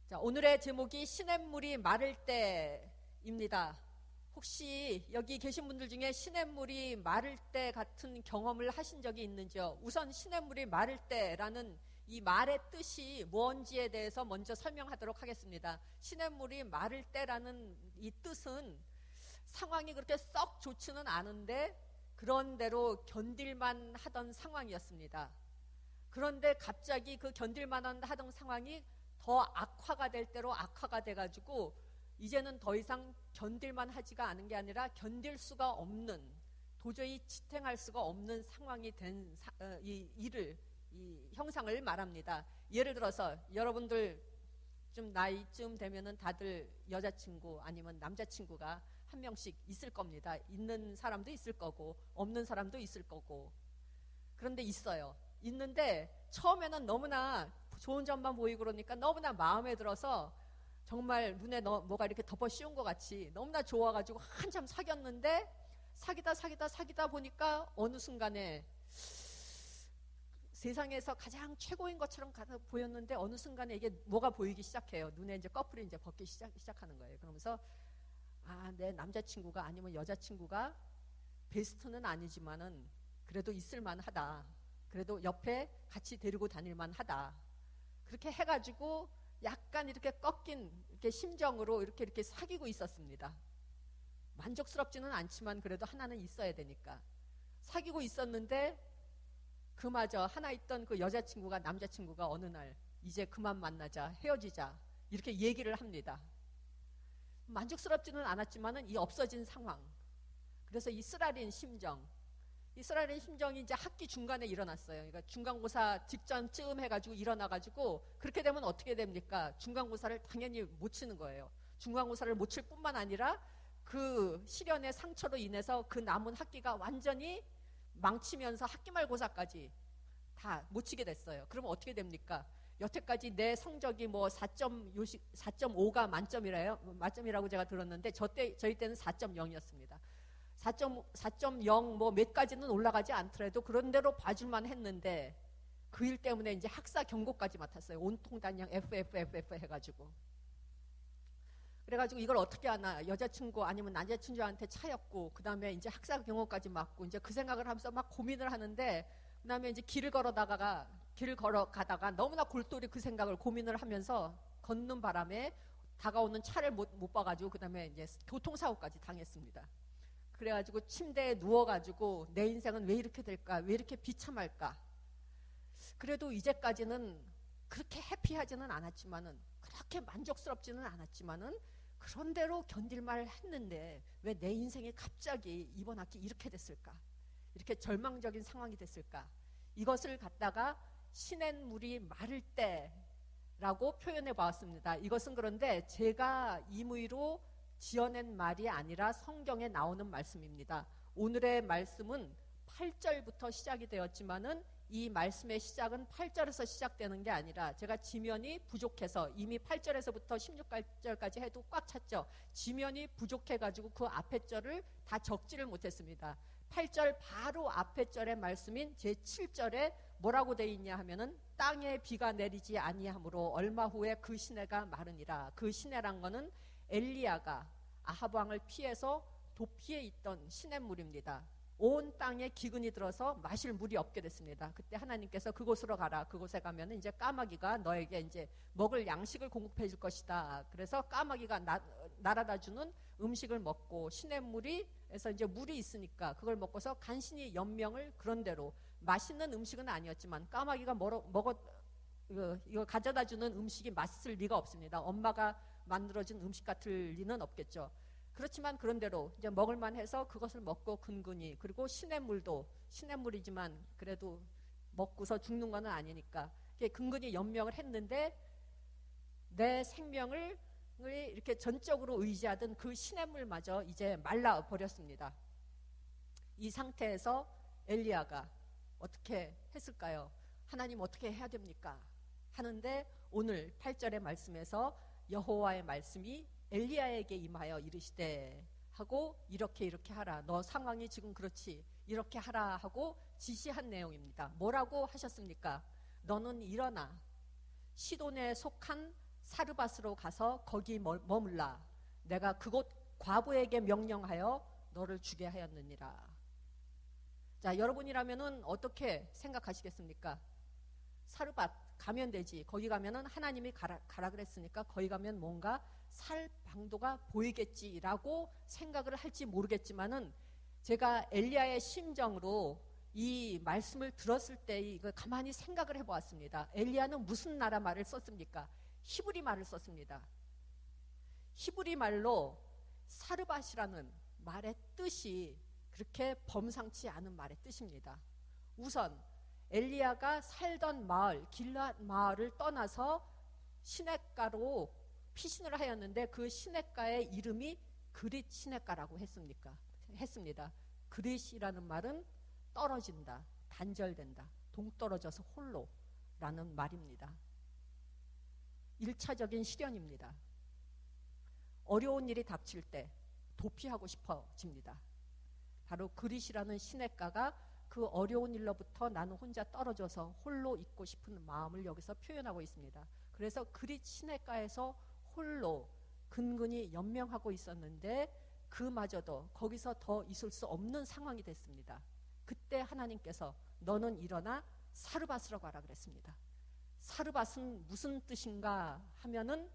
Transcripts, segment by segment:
자, 오늘의 제목이 시냇물이 마를 때입니다. 혹시 여기 계신 분들 중에 시냇물이 마를 때 같은 경험을 하신 적이 있는지요? 우선 시냇물이 마를 때라는 이 말의 뜻이 뭔지에 대해서 먼저 설명하도록 하겠습니다. 시냇물이 마를 때라는 이 뜻은 상황이 그렇게 썩 좋지는 않은데 그런대로 견딜만 하던 상황이었습니다. 그런데 갑자기 그 견딜만 하던 상황이 더 악화가 될 대로 악화가 돼가지고 이제는 더 이상 견딜만 하지가 않은 게 아니라 견딜 수가 없는, 도저히 지탱할 수가 없는 상황이 된 이 형상을 말합니다. 예를 들어서 여러분들 좀 나이쯤 되면은 다들 여자친구 아니면 남자친구가 한 명씩 있을 겁니다. 있는 사람도 있을 거고 없는 사람도 있을 거고. 그런데 있어요. 있는데 처음에는 너무나 좋은 점만 보이고 그러니까 너무나 마음에 들어서 정말 눈에 뭐가 이렇게 덮어 씌운 것 같이 너무나 좋아가지고 한참 사귀었는데 사귀다 보니까 어느 순간에 세상에서 가장 최고인 것처럼 보였는데 어느 순간에 이게 뭐가 보이기 시작해요. 눈에 이제 꺼풀이 이제 벗기 시작하는 거예요. 그러면서 내 남자친구가 아니면 여자친구가 베스트는 아니지만은 그래도 있을만 하다. 그래도 옆에 같이 데리고 다닐만 하다. 그렇게 해가지고 약간 이렇게 꺾인 이렇게 심정으로 이렇게 사귀고 있었습니다. 만족스럽지는 않지만 그래도 하나는 있어야 되니까. 사귀고 있었는데 그마저 하나 있던 그 여자친구가 남자친구가 어느 날 이제 그만 만나자, 헤어지자 이렇게 얘기를 합니다. 만족스럽지는 않았지만은 이 없어진 상황. 그래서 이 쓰라린 심정이 이제 학기 중간에 일어났어요. 그러니까 중간고사 직전쯤 해가지고 일어나가지고 그렇게 되면 어떻게 됩니까? 중간고사를 당연히 못 치는 거예요. 중간고사를 못 칠 뿐만 아니라 그 시련의 상처로 인해서 그 남은 학기가 완전히 망치면서 학기말고사까지 다 못 치게 됐어요. 그러면 어떻게 됩니까? 여태까지 내 성적이 뭐 4.5가 만점이라고 제가 들었는데 저희 때는 4.0이었습니다. 4.0 뭐 몇 가지는 올라가지 않더라도 그런 대로 봐줄만 했는데 그 일 때문에 이제 학사 경고까지 맡았어요. 온통 단양 FFFF 해가지고. 그래가지고 이걸 어떻게 하나, 여자친구 아니면 남자친구한테 차였고 그 다음에 이제 학사 경고까지 맡고 이제 그 생각을 하면서 막 고민을 하는데 그 다음에 이제 길을 걸어가다가 너무나 골똘히 그 생각을 고민을 하면서 걷는 바람에 다가오는 차를 못 봐가지고 그 다음에 이제 교통사고까지 당했습니다. 그래가지고 침대에 누워가지고 내 인생은 왜 이렇게 될까? 왜 이렇게 비참할까? 그래도 이제까지는 그렇게 해피하지는 않았지만은 그렇게 만족스럽지는 않았지만은 그런대로 견딜만 했는데 왜 내 인생이 갑자기 이번 학기 이렇게 됐을까? 이렇게 절망적인 상황이 됐을까? 이것을 갖다가 시냇물이 마를 때라고 표현해 보았습니다. 이것은 그런데 제가 임의로 지어낸 말이 아니라 성경에 나오는 말씀입니다. 오늘의 말씀은 8절부터 시작이 되었지만은 이 말씀의 시작은 8절에서 시작되는 게 아니라 제가 지면이 부족해서 이미 8절에서부터 16절까지 해도 꽉 찼죠. 지면이 부족해가지고 그 앞에 절을 다 적지를 못했습니다. 8절 바로 앞에 절의 말씀인 제7절에 뭐라고 되어 있냐 하면은 땅에 비가 내리지 아니하므로 얼마 후에 그 시내가 마르니라. 그 시내란 거는 엘리야가 아합 왕을 피해서 도피해 있던 시냇물입니다. 온 땅에 기근이 들어서 마실 물이 없게 됐습니다. 그때 하나님께서 그곳으로 가라. 그곳에 가면 이제 까마귀가 너에게 이제 먹을 양식을 공급해 줄 것이다. 그래서 까마귀가 날아다 주는 음식을 먹고 시냇물에서 이제 물이 있으니까 그걸 먹고서 간신히 연명을 그런대로 맛있는 음식은 아니었지만 까마귀가 이거 가져다 주는 음식이 맛있을 리가 없습니다. 엄마가 만들어진 음식 같을 리는 없겠죠. 그렇지만 그런대로 이제 먹을만 해서 그것을 먹고 근근히, 그리고 시냇물이지만 그래도 먹고서 죽는 건 아니니까 근근히 연명을 했는데 내 생명을 이렇게 전적으로 의지하던 그 시냇물마저 이제 말라버렸습니다. 이 상태에서 엘리야가 어떻게 했을까요? 하나님 어떻게 해야 됩니까? 하는데 오늘 8절의 말씀에서 여호와의 말씀이 엘리야에게 임하여 이르시되 하고 이렇게 하라. 너 상황이 지금 그렇지. 이렇게 하라 하고 지시한 내용입니다. 뭐라고 하셨습니까? 너는 일어나 시돈에 속한 사르밧으로 가서 거기 머물라. 내가 그곳 과부에게 명령하여 너를 주게 하였느니라. 자, 여러분이라면은 어떻게 생각하시겠습니까? 사르밧 가면 되지. 거기 가면은 하나님이 가라 그랬으니까 거기 가면 뭔가 살 방도가 보이겠지라고 생각을 할지 모르겠지만은 제가 엘리야의 심정으로 이 말씀을 들었을 때 이걸 가만히 생각을 해보았습니다. 엘리야는 무슨 나라 말을 썼습니까? 히브리 말을 썼습니다. 히브리 말로 사르밧이라는 말의 뜻이 그렇게 범상치 않은 말의 뜻입니다. 우선 엘리야가 살던 마을, 길앗 마을을 떠나서 시냇가로 피신을 하였는데 그 시냇가의 이름이 그릿 시냇가라고 했습니다. 그릿이라는 말은 떨어진다, 단절된다, 동떨어져서 홀로라는 말입니다. 1차적인 시련입니다. 어려운 일이 닥칠 때 도피하고 싶어집니다. 바로 그릿이라는 시냇가가 그 어려운 일로부터 나는 혼자 떨어져서 홀로 있고 싶은 마음을 여기서 표현하고 있습니다. 그래서 그릿 시냇가에서 홀로 근근히 연명하고 있었는데 그마저도 거기서 더 있을 수 없는 상황이 됐습니다. 그때 하나님께서 너는 일어나 사르밧으로 가라 그랬습니다. 사르밧은 무슨 뜻인가 하면은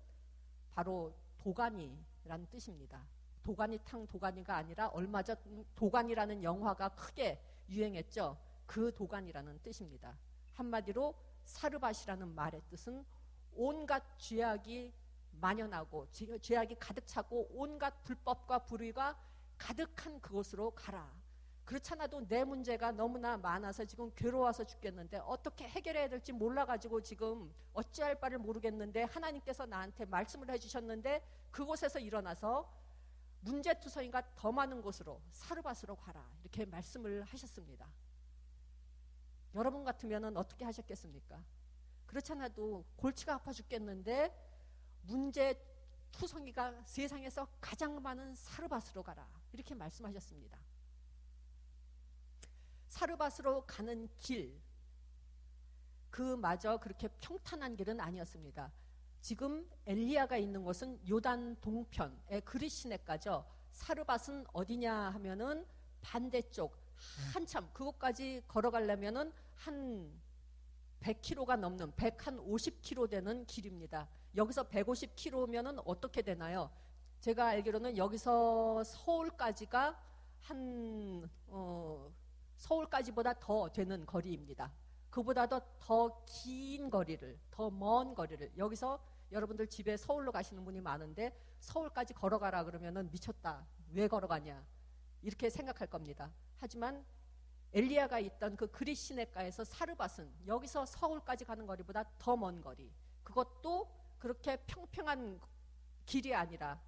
바로 도가니라는 뜻입니다. 도가니 탕 도가니가 아니라 얼마 전 도가니라는 영화가 크게 유행했죠. 그 도가니라는 뜻입니다. 한마디로 사르밧이라는 말의 뜻은 온갖 죄악이 만연하고 죄악이 가득 차고 온갖 불법과 불의가 가득한 그곳으로 가라. 그렇잖아도 내 문제가 너무나 많아서 지금 괴로워서 죽겠는데 어떻게 해결해야 될지 몰라가지고 지금 어찌할 바를 모르겠는데 하나님께서 나한테 말씀을 해주셨는데 그곳에서 일어나서 문제투성이가 더 많은 곳으로 사르밧으로 가라 이렇게 말씀을 하셨습니다. 여러분 같으면 어떻게 하셨겠습니까? 그렇잖아도 골치가 아파 죽겠는데 문제투성이가 세상에서 가장 많은 사르밧으로 가라 이렇게 말씀하셨습니다. 사르밧으로 가는 길 그마저 그렇게 평탄한 길은 아니었습니다. 지금 엘리야가 있는 곳은 요단 동편의 그릿 시냇가죠. 사르밧은 어디냐 하면은 반대쪽 한참 그곳까지 걸어가려면은 한 100km가 넘는 150km 되는 길입니다. 여기서 150km면은 어떻게 되나요? 제가 알기로는 여기서 서울까지가 서울까지보다 더 되는 거리입니다. 그보다도 더 긴 거리를, 더 먼 거리를 여기서 여러분들 집에 서울로 가시는 분이 많은데 서울까지 걸어가라 그러면은 미쳤다. 왜 걸어가냐? 이렇게 생각할 겁니다. 하지만 엘리야가 있던 그 그릿 시냇가에서 사르밧은 여기서 서울까지 가는 거리보다 더 먼 거리. 그것도 그렇게 평평한 길이 아니라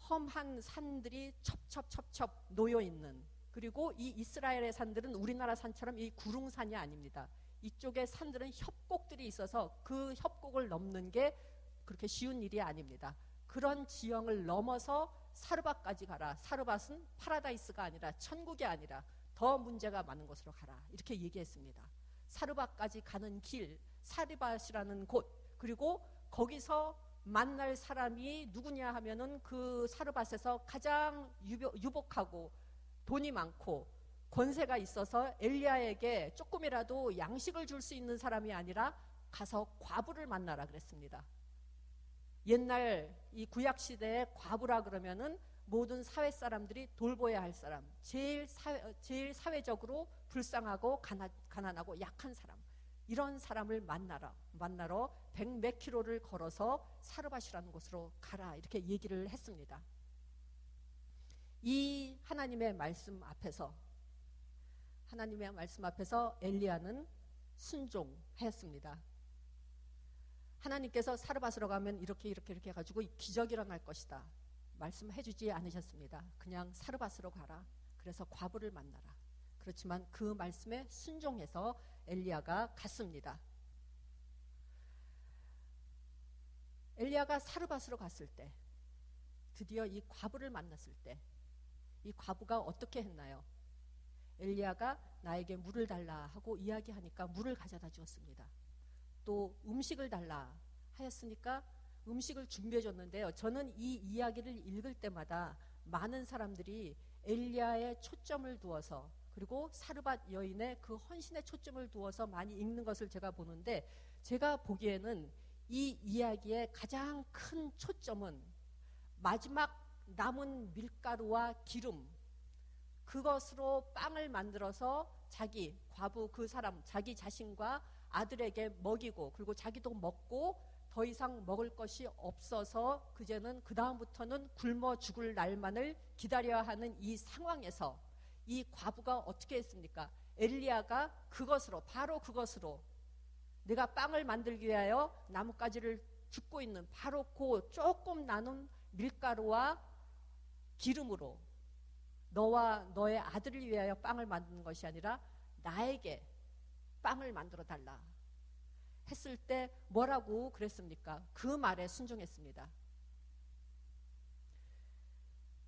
험한 산들이 첩첩첩첩 놓여 있는 그리고 이 이스라엘의 산들은 우리나라 산처럼 이 구릉산이 아닙니다. 이쪽에 산들은 협곡들이 있어서 그 협곡을 넘는 게 그렇게 쉬운 일이 아닙니다. 그런 지형을 넘어서 사르밧까지 가라. 사르밧은 파라다이스가 아니라 천국이 아니라 더 문제가 많은 곳으로 가라. 이렇게 얘기했습니다. 사르밧까지 가는 길, 사르밧이라는 곳, 그리고 거기서 만날 사람이 누구냐 하면은 그 사르밧에서 가장 유복하고 돈이 많고 권세가 있어서 엘리야에게 조금이라도 양식을 줄 수 있는 사람이 아니라 가서 과부를 만나라 그랬습니다. 옛날 이 구약 시대의 과부라 그러면은 모든 사회 사람들이 돌보아야 할 사람, 제일 사회적으로 불쌍하고 가난하고 약한 사람, 이런 사람을 만나러 100몇 킬로를 걸어서 사르밧이라는 곳으로 가라 이렇게 얘기를 했습니다. 이 하나님의 말씀 앞에서 엘리야는 순종하였습니다. 하나님께서 사르밧으로 가면 이렇게 해가지고 기적이 일어날 것이다 말씀해주지 않으셨습니다. 그냥 사르밧으로 가라. 그래서 과부를 만나라. 그렇지만 그 말씀에 순종해서 엘리야가 갔습니다. 엘리야가 사르밧으로 갔을 때 드디어 이 과부를 만났을 때 이 과부가 어떻게 했나요? 엘리야가 나에게 물을 달라 하고 이야기하니까 물을 가져다 주었습니다. 또 음식을 달라 하였으니까 음식을 준비해 줬는데요. 저는 이 이야기를 읽을 때마다 많은 사람들이 엘리야의 초점을 두어서, 그리고 사르밧 여인의 그 헌신의 초점을 두어서 많이 읽는 것을 제가 보는데, 제가 보기에는 이 이야기의 가장 큰 초점은 마지막 남은 밀가루와 기름, 그것으로 빵을 만들어서 자기 과부 그 사람, 자기 자신과 아들에게 먹이고, 그리고 자기도 먹고 더 이상 먹을 것이 없어서 그제는 그 다음부터는 굶어 죽을 날만을 기다려야 하는 이 상황에서 이 과부가 어떻게 했습니까? 엘리야가 그것으로, 바로 그것으로, 내가 빵을 만들기 위하여 나뭇가지를 줍고 있는 바로 그 조금 나눈 밀가루와 기름으로 너와 너의 아들을 위하여 빵을 만드는 것이 아니라 나에게 빵을 만들어 달라 했을 때 뭐라고 그랬습니까? 그 말에 순종했습니다.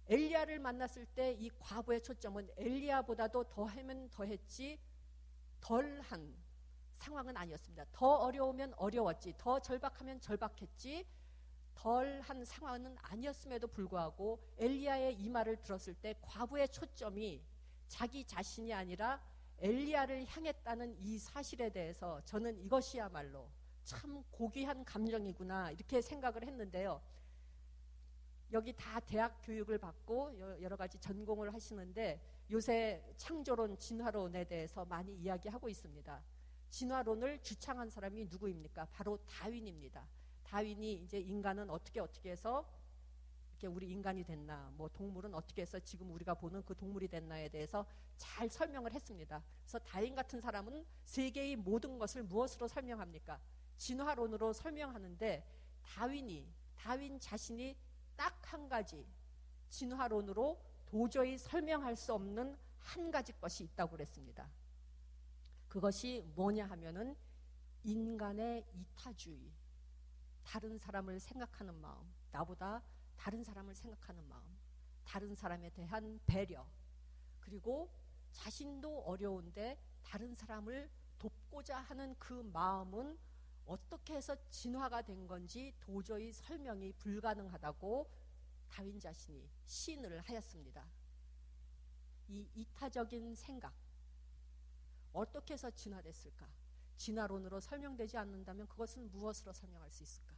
엘리야를 만났을 때 이 과부의 초점은 엘리야보다도 더하면 더했지 덜한 상황은 아니었습니다. 더 어려우면 어려웠지, 더 절박하면 절박했지, 덜한 상황은 아니었음에도 불구하고 엘리야의 이 말을 들었을 때 과부의 초점이 자기 자신이 아니라 엘리야를 향했다는 이 사실에 대해서 저는 이것이야말로 참 고귀한 감정이구나 이렇게 생각을 했는데요. 여기 다 대학 교육을 받고 여러 가지 전공을 하시는데 요새 창조론, 진화론에 대해서 많이 이야기하고 있습니다. 진화론을 주창한 사람이 누구입니까? 바로 다윈입니다. 다윈이 이제 인간은 어떻게 해서 이렇게 우리 인간이 됐나, 뭐 동물은 어떻게 해서 지금 우리가 보는 그 동물이 됐나에 대해서 잘 설명을 했습니다. 그래서 다윈 같은 사람은 세계의 모든 것을 무엇으로 설명합니까? 진화론으로 설명하는데 다윈 자신이 딱 한 가지 진화론으로 도저히 설명할 수 없는 한 가지 것이 있다고 그랬습니다. 그것이 뭐냐 하면은 인간의 이타주의, 다른 사람을 생각하는 마음, 나보다 다른 사람을 생각하는 마음, 다른 사람에 대한 배려, 그리고 자신도 어려운데 다른 사람을 돕고자 하는 그 마음은 어떻게 해서 진화가 된 건지 도저히 설명이 불가능하다고 다윈 자신이 시인을 하였습니다. 이 이타적인 생각, 어떻게 해서 진화됐을까? 진화론으로 설명되지 않는다면 그것은 무엇으로 설명할 수 있을까?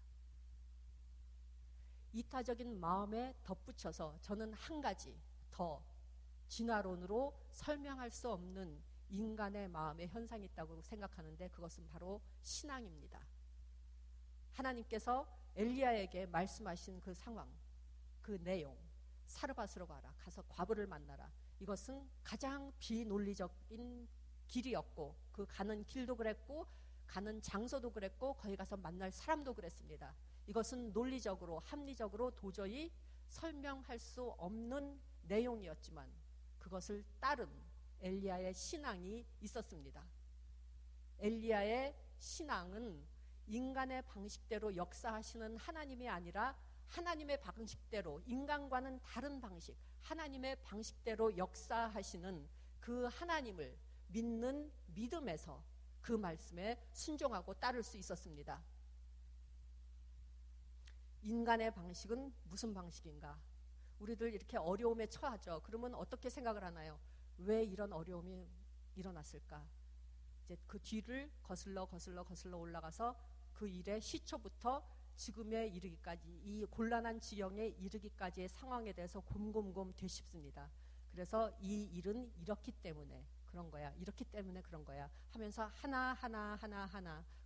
이타적인 마음에 덧붙여서 저는 한 가지 더 진화론으로 설명할 수 없는 인간의 마음의 현상이 있다고 생각하는데 그것은 바로 신앙입니다. 하나님께서 엘리야에게 말씀하신 그 상황, 그 내용, 사르밧으로 가서 과부를 만나라. 이것은 가장 비논리적인 길이었고 그 가는 길도 그랬고 가는 장소도 그랬고 거기 가서 만날 사람도 그랬습니다. 이것은 논리적으로 합리적으로 도저히 설명할 수 없는 내용이었지만 그것을 따른 엘리야의 신앙이 있었습니다. 엘리야의 신앙은 인간의 방식대로 역사하시는 하나님이 아니라 하나님의 방식대로, 인간과는 다른 방식, 하나님의 방식대로 역사하시는 그 하나님을 믿는 믿음에서 그 말씀에 순종하고 따를 수 있었습니다. 인간의 방식은 무슨 방식인가? 우리들 이렇게 어려움에 처하죠. 그러면 어떻게 생각을 하나요? 왜 이런 어려움이 일어났을까? 이제 그 뒤를 거슬러 올라가서 그 일의 시초부터 지금에 이르기까지, 이 곤란한 지경에 이르기까지의 상황에 대해서 곰곰 되씹습니다. 그래서 이 일은 이렇기 때문에 그런 거야, 이렇기 때문에 그런 거야 하면서 하나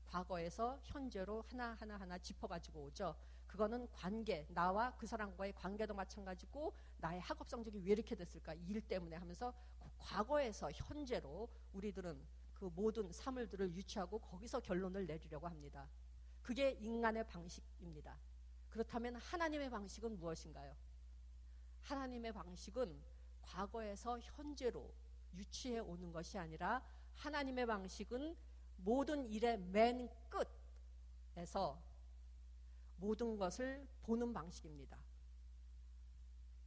과거에서 현재로 하나 짚어가지고 오죠. 그거는 관계, 나와 그 사람과의 관계도 마찬가지고 나의 학업 성적이 왜 이렇게 됐을까, 이 일 때문에 하면서 그 과거에서 현재로 우리들은 그 모든 사물들을 유추하고 거기서 결론을 내리려고 합니다. 그게 인간의 방식입니다. 그렇다면 하나님의 방식은 무엇인가요? 하나님의 방식은 과거에서 현재로 유추해 오는 것이 아니라 하나님의 방식은 모든 일의 맨 끝에서 모든 것을 보는 방식입니다.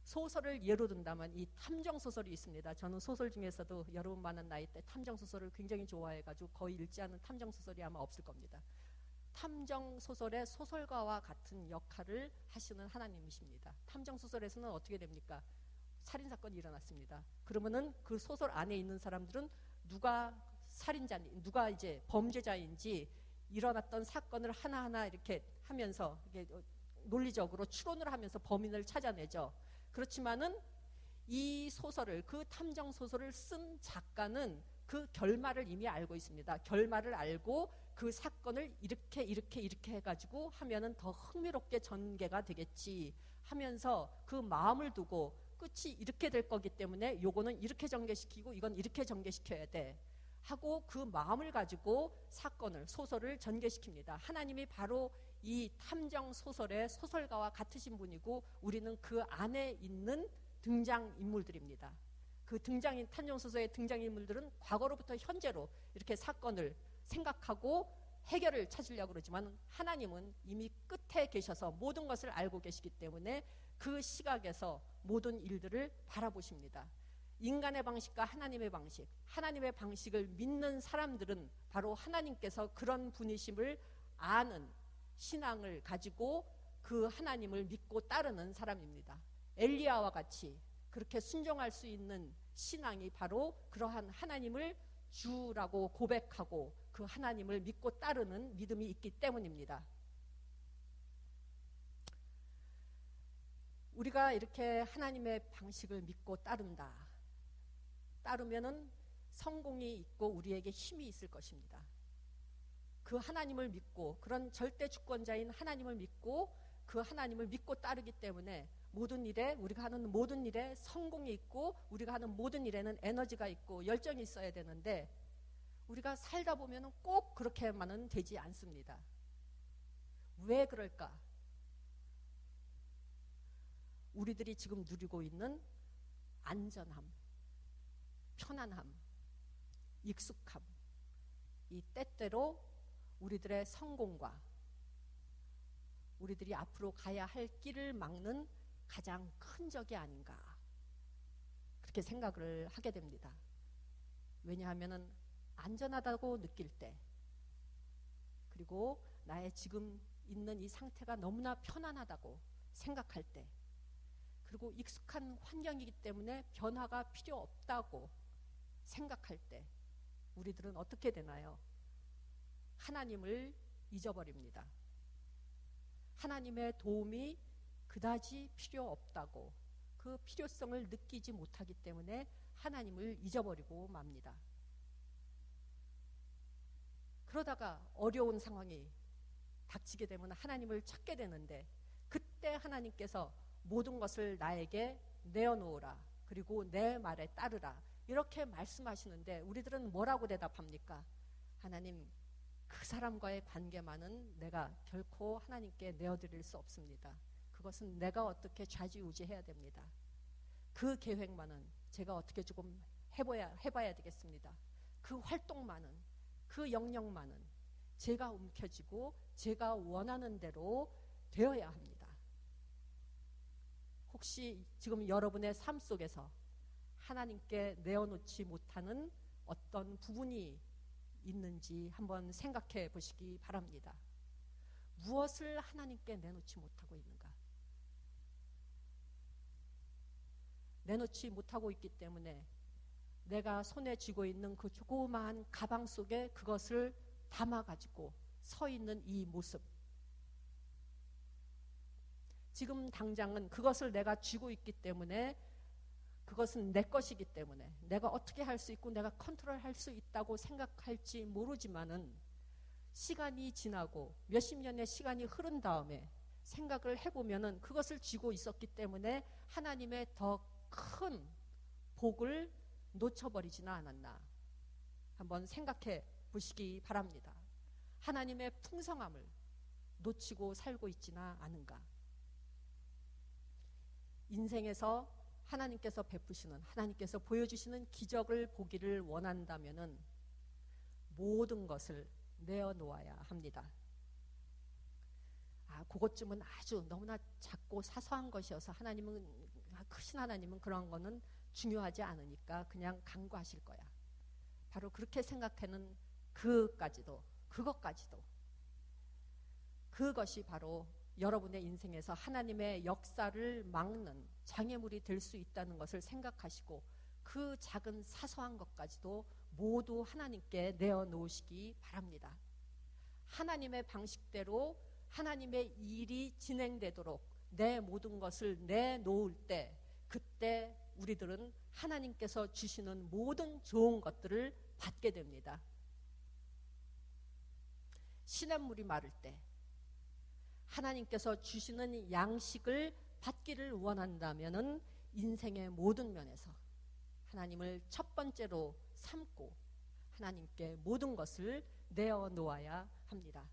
소설을 예로 든다면 이 탐정소설이 있습니다. 저는 소설 중에서도 여러분 많은 나이 때 탐정소설을 굉장히 좋아해가지고 거의 읽지 않은 탐정소설이 아마 없을 겁니다. 탐정 소설의 소설가와 같은 역할을 하시는 하나님이십니다. 탐정 소설에서는 어떻게 됩니까? 살인 사건이 일어났습니다. 그러면은 그 소설 안에 있는 사람들은 누가 살인자인지, 누가 이제 범죄자인지 일어났던 사건을 하나하나 이렇게 하면서 이게 논리적으로 추론을 하면서 범인을 찾아내죠. 그렇지만은 이 소설을, 그 탐정 소설을 쓴 작가는 그 결말을 이미 알고 있습니다. 결말을 알고 그 사건을 이렇게 해가지고 하면은 더 흥미롭게 전개가 되겠지 하면서 그 마음을 두고 끝이 이렇게 될 거기 때문에 요거는 이렇게 전개시키고 이건 이렇게 전개시켜야 돼 하고 그 마음을 가지고 사건을, 소설을 전개시킵니다. 하나님이 바로 이 탐정 소설의 소설가와 같으신 분이고 우리는 그 안에 있는 등장인물들입니다. 그 탐정 소설의 등장인물들은 과거로부터 현재로 이렇게 사건을 생각하고 해결을 찾으려고 그러지만 하나님은 이미 끝에 계셔서 모든 것을 알고 계시기 때문에 그 시각에서 모든 일들을 바라보십니다. 인간의 방식과 하나님의 방식, 하나님의 방식을 믿는 사람들은 바로 하나님께서 그런 분이심을 아는 신앙을 가지고 그 하나님을 믿고 따르는 사람입니다. 엘리야와 같이 그렇게 순종할 수 있는 신앙이 바로 그러한 하나님을 주라고 고백하고 그 하나님을 믿고 따르는 믿음이 있기 때문입니다. 우리가 이렇게 하나님의 방식을 믿고 따르면은 성공이 있고 우리에게 힘이 있을 것입니다. 그 하나님을 믿고, 그런 절대 주권자인 하나님을 믿고 그 하나님을 믿고 따르기 때문에 모든 일에, 우리가 하는 모든 일에 성공이 있고 우리가 하는 모든 일에는 에너지가 있고 열정이 있어야 되는데 우리가 살다 보면 꼭 그렇게만은 되지 않습니다. 왜 그럴까? 우리들이 지금 누리고 있는 안전함, 편안함, 익숙함, 이 때때로 우리들의 성공과 우리들이 앞으로 가야 할 길을 막는 가장 큰 적이 아닌가 그렇게 생각을 하게 됩니다. 왜냐하면 안전하다고 느낄 때, 그리고 나의 지금 있는 이 상태가 너무나 편안하다고 생각할 때, 그리고 익숙한 환경이기 때문에 변화가 필요 없다고 생각할 때 우리들은 어떻게 되나요? 하나님을 잊어버립니다. 하나님의 도움이 그다지 필요 없다고, 그 필요성을 느끼지 못하기 때문에 하나님을 잊어버리고 맙니다. 그러다가 어려운 상황이 닥치게 되면 하나님을 찾게 되는데 그때 하나님께서 모든 것을 나에게 내어놓으라, 그리고 내 말에 따르라 이렇게 말씀하시는데 우리들은 뭐라고 대답합니까? 하나님, 그 사람과의 관계만은 내가 결코 하나님께 내어드릴 수 없습니다. 그것은 내가 어떻게 좌지우지해야 됩니다. 그 계획만은 제가 어떻게 조금 해봐야 되겠습니다. 그 활동만은, 그 영역만은 제가 움켜쥐고 제가 원하는 대로 되어야 합니다. 혹시 지금 여러분의 삶 속에서 하나님께 내어놓지 못하는 어떤 부분이 있는지 한번 생각해 보시기 바랍니다. 무엇을 하나님께 내놓지 못하고 있는가? 내놓지 못하고 있기 때문에 내가 손에 쥐고 있는 그 조그마한 가방 속에 그것을 담아가지고 서 있는 이 모습, 지금 당장은 그것을 내가 쥐고 있기 때문에, 그것은 내 것이기 때문에 내가 어떻게 할 수 있고 내가 컨트롤할 수 있다고 생각할지 모르지만은 시간이 지나고 몇십 년의 시간이 흐른 다음에 생각을 해보면은 그것을 쥐고 있었기 때문에 하나님의 더 큰 복을 놓쳐버리지는 않았나 한번 생각해 보시기 바랍니다. 하나님의 풍성함을 놓치고 살고 있지는 않은가? 인생에서 하나님께서 베푸시는, 하나님께서 보여주시는 기적을 보기를 원한다면은 모든 것을 내어놓아야 합니다. 그것쯤은 아주 너무나 작고 사소한 것이어서 크신 하나님은 그런 거는 중요하지 않으니까 그냥 간구하실 거야. 바로 그렇게 생각하는 그것까지도 그것이 바로 여러분의 인생에서 하나님의 역사를 막는 장애물이 될 수 있다는 것을 생각하시고 그 작은 사소한 것까지도 모두 하나님께 내어놓으시기 바랍니다. 하나님의 방식대로 하나님의 일이 진행되도록 내 모든 것을 내놓을 때, 그때 우리들은 하나님께서 주시는 모든 좋은 것들을 받게 됩니다. 시냇물이 마를 때 하나님께서 주시는 양식을 받기를 원한다면은 인생의 모든 면에서 하나님을 첫 번째로 삼고 하나님께 모든 것을 내어놓아야 합니다.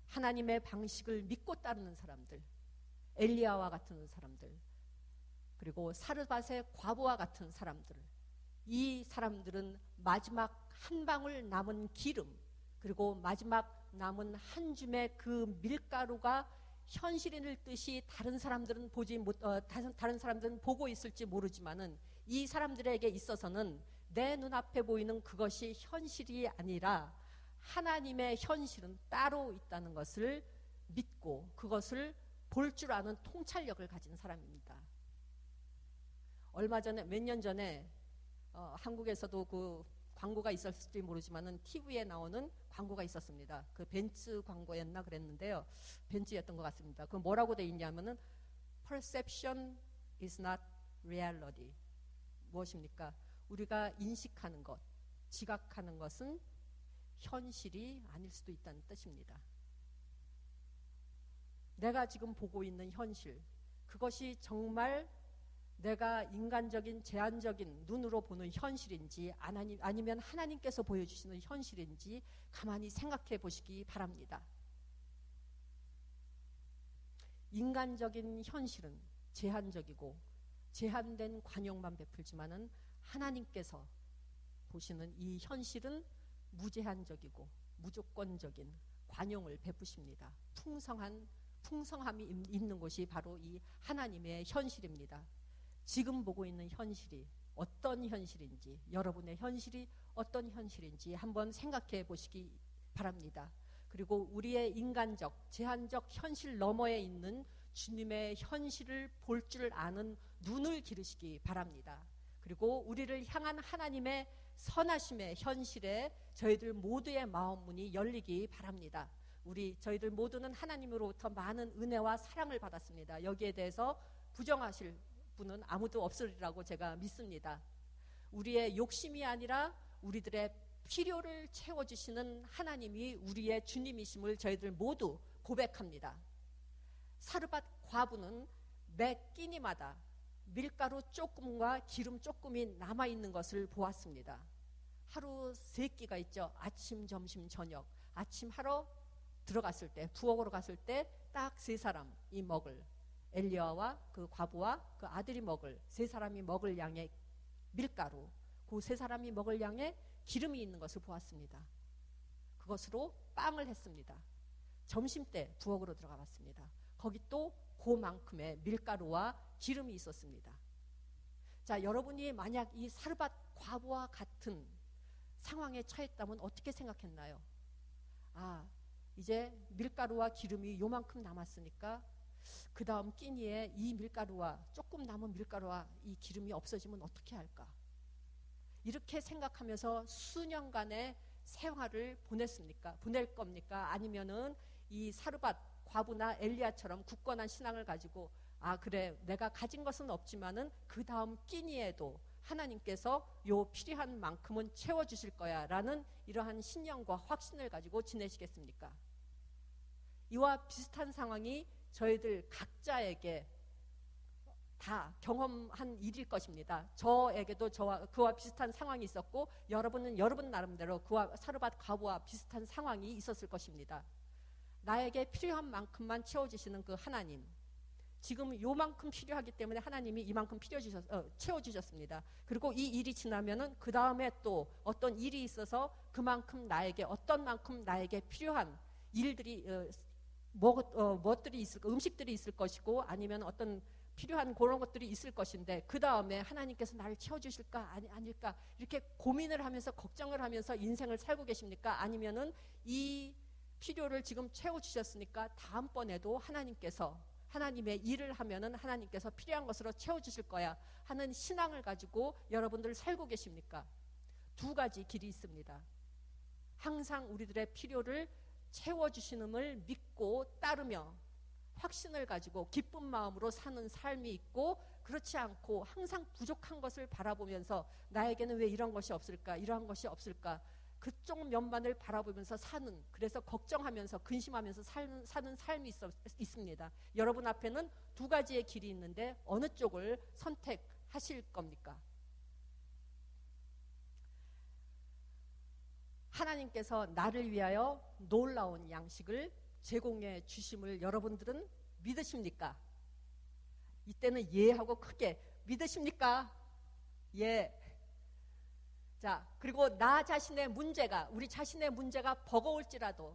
하나님의 방식을 믿고 따르는 사람들, 엘리야와 같은 사람들, 그리고 사르밧의 과부와 같은 사람들, 이 사람들은 마지막 한 방울 남은 기름, 그리고 마지막 남은 한 줌의 그 밀가루가 현실인을 뜻이 다른 사람들은 다른 사람들은 보고 있을지 모르지만은 이 사람들에게 있어서는 내 눈앞에 보이는 그것이 현실이 아니라 하나님의 현실은 따로 있다는 것을 믿고 그것을 볼 줄 아는 통찰력을 가진 사람입니다. 얼마 전에, 몇 년 전에 한국에서도 그 광고가 있었을지 모르지만은 TV에 나오는 광고가 있었습니다. 그 벤츠 광고였나 그랬는데요. 벤츠였던 것 같습니다. 그 뭐라고 돼 있냐면은 Perception is not reality. 무엇입니까? 우리가 인식하는 것, 지각하는 것은 현실이 아닐 수도 있다는 뜻입니다. 내가 지금 보고 있는 현실, 그것이 정말 내가 인간적인 제한적인 눈으로 보는 현실인지 아니면 하나님께서 보여주시는 현실인지 가만히 생각해 보시기 바랍니다. 인간적인 현실은 제한적이고 제한된 관용만 베풀지만은 하나님께서 보시는 이 현실은 무제한적이고 무조건적인 관용을 베푸십니다. 풍성함이 있는 곳이 바로 이 하나님의 현실입니다. 지금 보고 있는 현실이 어떤 현실인지, 여러분의 현실이 어떤 현실인지 한번 생각해 보시기 바랍니다. 그리고 우리의 인간적, 제한적 현실 너머에 있는 주님의 현실을 볼 줄 아는 눈을 기르시기 바랍니다. 그리고 우리를 향한 하나님의 선하심의 현실에 저희들 모두의 마음 문이 열리기 바랍니다. 저희들 모두는 하나님으로부터 많은 은혜와 사랑을 받았습니다. 여기에 대해서 부정하실 분은 아무도 없으리라고 제가 믿습니다. 우리의 욕심이 아니라 우리들의 필요를 채워주시는 하나님이 우리의 주님이심을 저희들 모두 고백합니다. 사르밧 과부는 매 끼니마다 밀가루 조금과 기름 조금이 남아있는 것을 보았습니다. 하루 3끼가 있죠. 아침, 점심, 저녁. 아침 하러 들어갔을 때, 부엌으로 갔을 때 딱 3사람이 먹을, 엘리야와 그 과부와 그 아들이 먹을, 3사람이 먹을 양의 밀가루, 그 3사람이 먹을 양의 기름이 있는 것을 보았습니다. 그것으로 빵을 했습니다. 점심때 부엌으로 들어가 봤습니다. 거기 또 그만큼의 밀가루와 기름이 있었습니다. 자, 여러분이 만약 이 사르밧 과부와 같은 상황에 처했다면 어떻게 생각했나요? 이제 밀가루와 기름이 요만큼 남았으니까 그 다음 끼니에 이 밀가루와 조금 남은 밀가루와 이 기름이 없어지면 어떻게 할까? 이렇게 생각하면서 수년간의 생활을 보낼 겁니까? 아니면은 이 사르밧 과부나 엘리야처럼 굳건한 신앙을 가지고 그래, 내가 가진 것은 없지만은 그 다음 끼니에도 하나님께서 요 필요한 만큼은 채워주실 거야 라는 이러한 신념과 확신을 가지고 지내시겠습니까? 이와 비슷한 상황이 저희들 각자에게 다 경험한 일일 것입니다. 저에게도 그와 비슷한 상황이 있었고, 여러분은 여러분 나름대로 그와 사르밧 과부와 비슷한 상황이 있었을 것입니다. 나에게 필요한 만큼만 채워주시는 그 하나님, 지금 요만큼 필요하기 때문에 하나님이 이만큼 채워주셨습니다. 그리고 이 일이 지나면은 그 다음에 또 어떤 일이 있어서 그만큼 어떤 만큼 나에게 필요한 일들이 뭐들이 있을까, 음식들이 있을 것이고 아니면 어떤 필요한 그런 것들이 있을 것인데 그 다음에 하나님께서 나를 채워주실까 아닐까 이렇게 고민을 하면서 걱정을 하면서 인생을 살고 계십니까? 아니면은 이 필요를 지금 채워주셨으니까 다음번에도 하나님께서 하나님의 일을 하면은 하나님께서 필요한 것으로 채워주실 거야 하는 신앙을 가지고 여러분들 살고 계십니까? 두 가지 길이 있습니다. 항상 우리들의 필요를 채워주시는을 믿고 따르며 확신을 가지고 기쁜 마음으로 사는 삶이 있고, 그렇지 않고 항상 부족한 것을 바라보면서 나에게는 왜 이런 것이 없을까, 이러한 것이 없을까, 그쪽 면만을 바라보면서 사는, 그래서 걱정하면서 근심하면서 사는 삶이 있습니다. 여러분 앞에는 두 가지의 길이 있는데 어느 쪽을 선택하실 겁니까? 하나님께서 나를 위하여 놀라운 양식을 제공해 주심을 여러분들은 믿으십니까? 이때는 예 하고 크게 믿으십니까? 예. 자, 그리고 나 자신의 문제가, 우리 자신의 문제가 버거울지라도,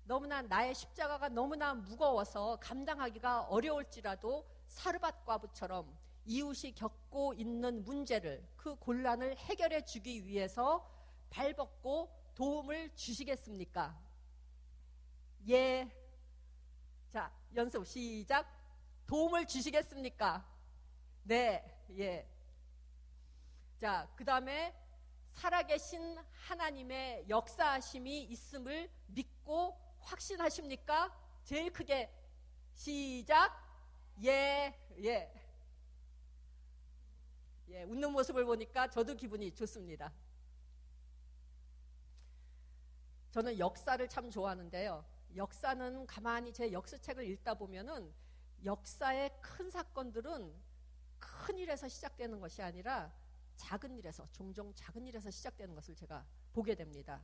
너무나 나의 십자가가 너무나 무거워서 감당하기가 어려울지라도 사르밧 과부처럼 이웃이 겪고 있는 문제를, 그 곤란을 해결해 주기 위해서 발벗고 도움을 주시겠습니까? 예. 자, 연습 시작. 도움을 주시겠습니까? 네. 예. 자, 그 다음에 살아계신 하나님의 역사하심이 있음을 믿고 확신하십니까? 제일 크게 시작. 예. 예. 예. 웃는 모습을 보니까 저도 기분이 좋습니다. 저는 역사를 참 좋아하는데요. 역사는 가만히 제 역사책을 읽다 보면은 역사의 큰 사건들은 큰 일에서 시작되는 것이 아니라 작은 일에서, 종종 작은 일에서 시작되는 것을 제가 보게 됩니다.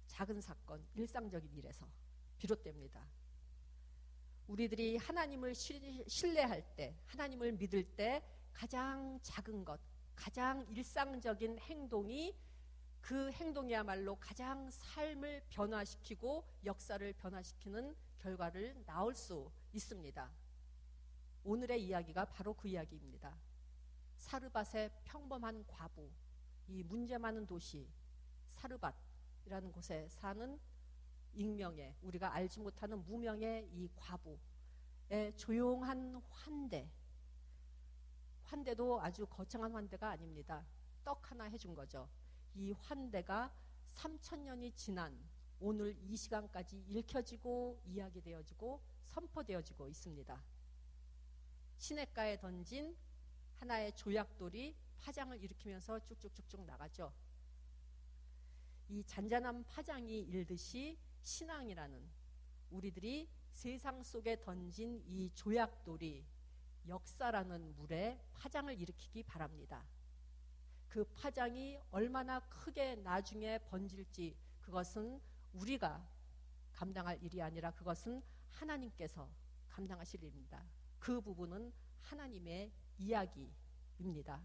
작은 사건, 일상적인 일에서 비롯됩니다. 우리들이 하나님을 신뢰할 때, 하나님을 믿을 때 가장 작은 것, 가장 일상적인 행동이, 그 행동이야말로 가장 삶을 변화시키고 역사를 변화시키는 결과를 낳을 수 있습니다. 오늘의 이야기가 바로 그 이야기입니다. 사르밧의 평범한 과부, 이 문제 많은 도시 사르밧이라는 곳에 사는 익명의, 우리가 알지 못하는 무명의 이 과부의 조용한 환대도 아주 거창한 환대가 아닙니다. 떡 하나 해준 거죠. 이 환대가 3000년이 지난 오늘 이 시간까지 읽혀지고 이야기되어지고 선포되어지고 있습니다. 시냇가에 던진 하나의 조약돌이 파장을 일으키면서 쭉쭉쭉쭉 나가죠. 이 잔잔한 파장이 일듯이 신앙이라는, 우리들이 세상 속에 던진 이 조약돌이 역사라는 물에 파장을 일으키기 바랍니다. 그 파장이 얼마나 크게 나중에 번질지, 그것은 우리가 감당할 일이 아니라 그것은 하나님께서 감당하실 일입니다. 그 부분은 하나님의 이야기입니다.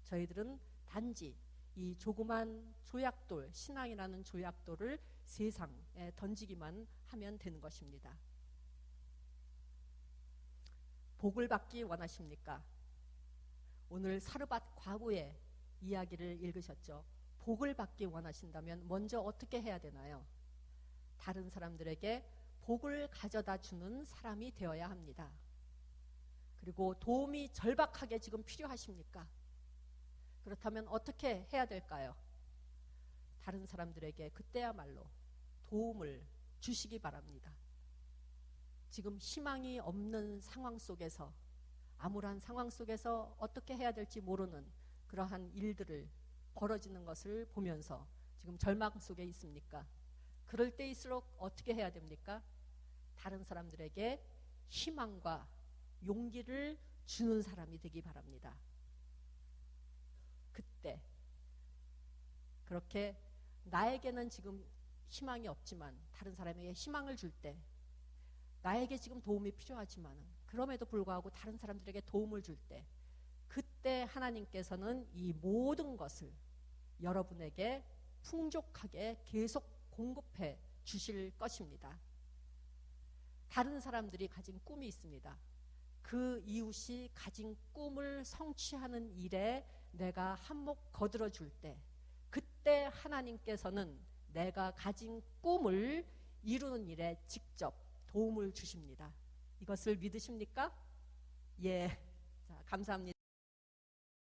저희들은 단지 이 조그만 조약돌, 신앙이라는 조약돌을 세상에 던지기만 하면 되는 것입니다. 복을 받기 원하십니까? 오늘 사르밧 과부의 이야기를 읽으셨죠? 복을 받기 원하신다면 먼저 어떻게 해야 되나요? 다른 사람들에게 복을 가져다 주는 사람이 되어야 합니다. 그리고 도움이 절박하게 지금 필요하십니까? 그렇다면 어떻게 해야 될까요? 다른 사람들에게 그때야말로 도움을 주시기 바랍니다. 지금 희망이 없는 상황 속에서, 암울한 상황 속에서 어떻게 해야 될지 모르는 그러한 일들을 벌어지는 것을 보면서 지금 절망 속에 있습니까? 그럴 때일수록 어떻게 해야 됩니까? 다른 사람들에게 희망과 용기를 주는 사람이 되기 바랍니다. 그때 그렇게 나에게는 지금 희망이 없지만 다른 사람에게 희망을 줄 때, 나에게 지금 도움이 필요하지만 그럼에도 불구하고 다른 사람들에게 도움을 줄 때, 그때 하나님께서는 이 모든 것을 여러분에게 풍족하게 계속 공급해 주실 것입니다. 다른 사람들이 가진 꿈이 있습니다. 그 이웃이 가진 꿈을 성취하는 일에 내가 한몫 거들어 줄 때, 그때 하나님께서는 내가 가진 꿈을 이루는 일에 직접 도움을 주십니다. 이것을 믿으십니까? 예. 자, 감사합니다.